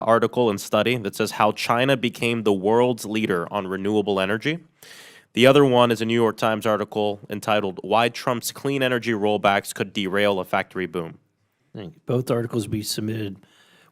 article and study that says how China became the world's leader on renewable energy. The other one is a New York Times article entitled Why Trump's Clean Energy Rollbacks Could Derail a Factory Boom. Both articles be submitted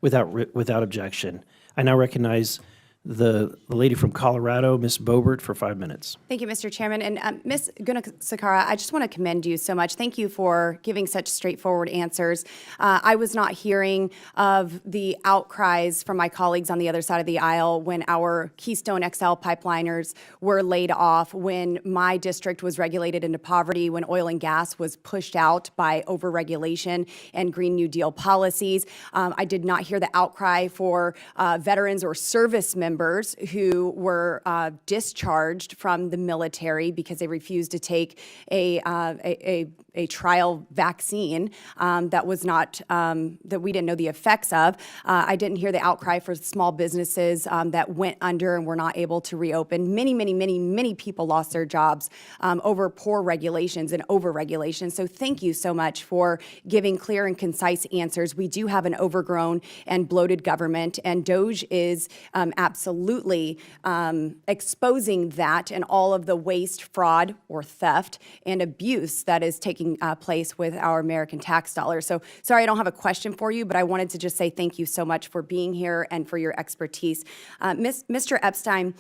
without objection. I now recognize the lady from Colorado, Ms. Boebert, for 5 minutes. Thank you, Mr. Chairman. And Ms. Gunasekara, I just want to commend you so much. Thank you for giving such straightforward answers. I was not hearing of the outcries from my colleagues on the other side of the aisle when our Keystone XL pipeliners were laid off, when my district was regulated into poverty, when oil and gas was pushed out by overregulation and Green New Deal policies. I did not hear the outcry for veterans or service members who were discharged from the military because they refused to take a trial vaccine that was not that we didn't know the effects of. I didn't hear the outcry for small businesses that went under and were not able to reopen. Many people lost their jobs over poor regulations and over-regulation. So thank you so much for giving clear and concise answers. We do have an overgrown and bloated government, and DOGE is absolutely exposing that and all of the waste, fraud, or theft and abuse that is taking place with our American tax dollars. So sorry, I don't have a question for you, but I wanted to just say thank you so much for being here and for your expertise. Mr. Epstein,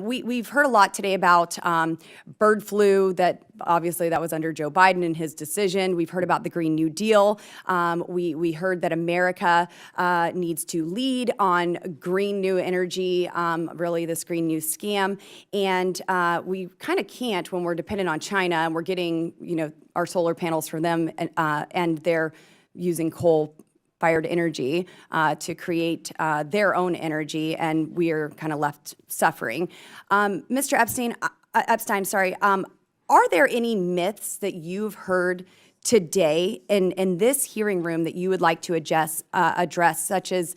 we've heard a lot today about bird flu, that obviously that was under Joe Biden and his decision. We've heard about the Green New Deal. We heard that America needs to lead on green new energy, really this green new scam. And we kind of can't when we're dependent on China and we're getting, our solar panels from them and they're using coal-fired energy to create their own energy, and we are kind of left suffering. Mr. Epstein, are there any myths that you've heard today in this hearing room that you would like to address, such as,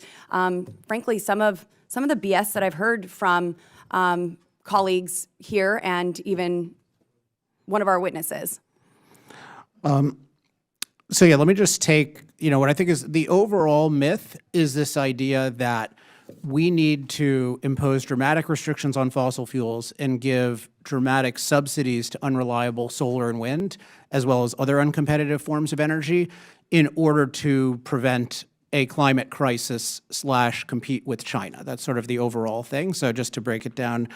frankly, some of the BS that I've heard from colleagues here and even one of our witnesses? So yeah, let me just take, what I think is the overall myth is this idea that we need to impose dramatic restrictions on fossil fuels and give dramatic subsidies to unreliable solar and wind, as well as other uncompetitive forms of energy, in order to prevent a climate crisis / compete with China. That's sort of the overall thing. So just to break it down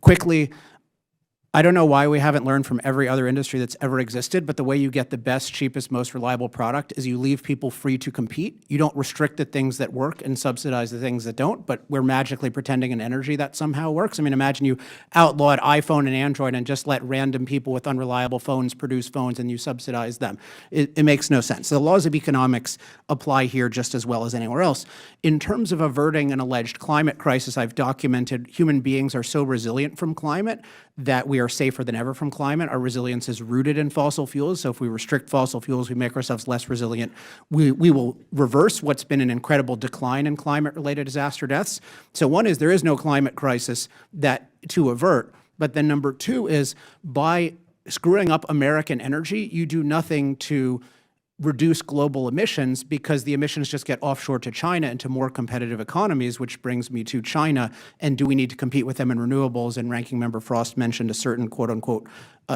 quickly, I don't know why we haven't learned from every other industry that's ever existed, but the way you get the best, cheapest, most reliable product is you leave people free to compete. You don't restrict the things that work and subsidize the things that don't, but we're magically pretending in energy that somehow works. I mean, imagine you outlawed iPhone and Android and just let random people with unreliable phones produce phones and you subsidize them. It makes no sense. So the laws of economics apply here just as well as anywhere else. In terms of averting an alleged climate crisis, I've documented human beings are so resilient from climate that we are safer than ever from climate. Our resilience is rooted in fossil fuels. So if we restrict fossil fuels, we make ourselves less resilient. We will reverse what's been an incredible decline in climate-related disaster deaths. So one is there is no climate crisis to avert. But then number two is by screwing up American energy, you do nothing to reduce global emissions because the emissions just get offshore to China and to more competitive economies, which brings me to China. And do we need to compete with them in renewables? And Ranking Member Frost mentioned a certain quote unquote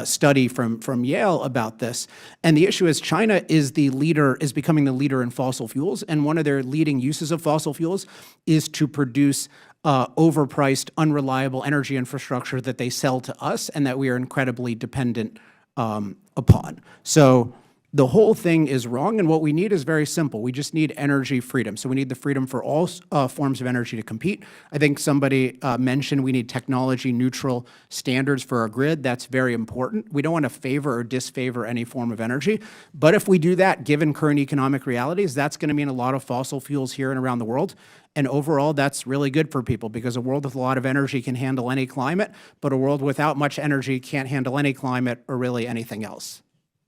study from Yale about this. And the issue is China is becoming the leader in fossil fuels. And one of their leading uses of fossil fuels is to produce overpriced, unreliable energy infrastructure that they sell to us and that we are incredibly dependent upon. So the whole thing is wrong, and what we need is very simple. We just need energy freedom. So we need the freedom for all forms of energy to compete. I think somebody mentioned we need technology-neutral standards for our grid. That's very important. We don't want to favor or disfavor any form of energy. But if we do that, given current economic realities, that's going to mean a lot of fossil fuels here and around the world. And overall, that's really good for people because a world with a lot of energy can handle any climate, but a world without much energy can't handle any climate or really anything else.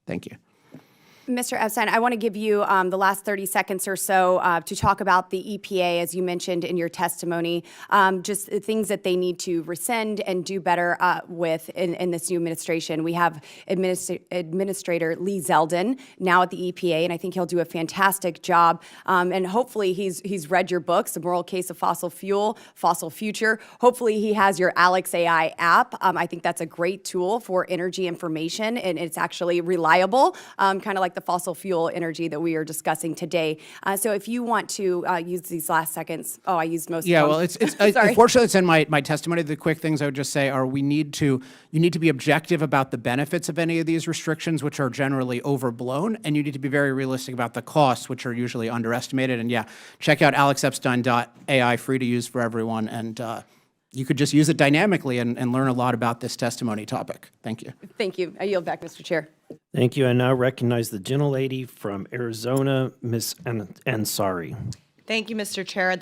Thank you. Mr. Epstein, I want to give you the last 30 seconds or so to talk about the EPA, as you mentioned in your testimony, just things that they need to rescind and do better with in this new administration. We have Administrator Lee Zeldin now at the EPA, and I think he'll do a fantastic job. And hopefully he's read your books, The Moral Case of Fossil Fuel, Fossil Future. Hopefully he has your Alex AI app. I think that's a great tool for energy information, and it's actually reliable, kind of like the fossil fuel energy that we are discussing today. So if you want to use these last seconds, I used most Yeah, of them. well, it's Sorry. unfortunately it's in my testimony. The quick things I would just say are you need to be objective about the benefits of any of these restrictions, which are generally overblown, and you need to be very realistic about the costs, which are usually underestimated. And yeah, check out alexepstein.ai, free to use for everyone, and you could just use it dynamically and learn a lot about this testimony topic. Thank you. Thank you. I yield back, Mr. Chair. Thank you. I now recognize the gentlelady from Arizona, Ms. Ansari. Thank you, Mr. Chair.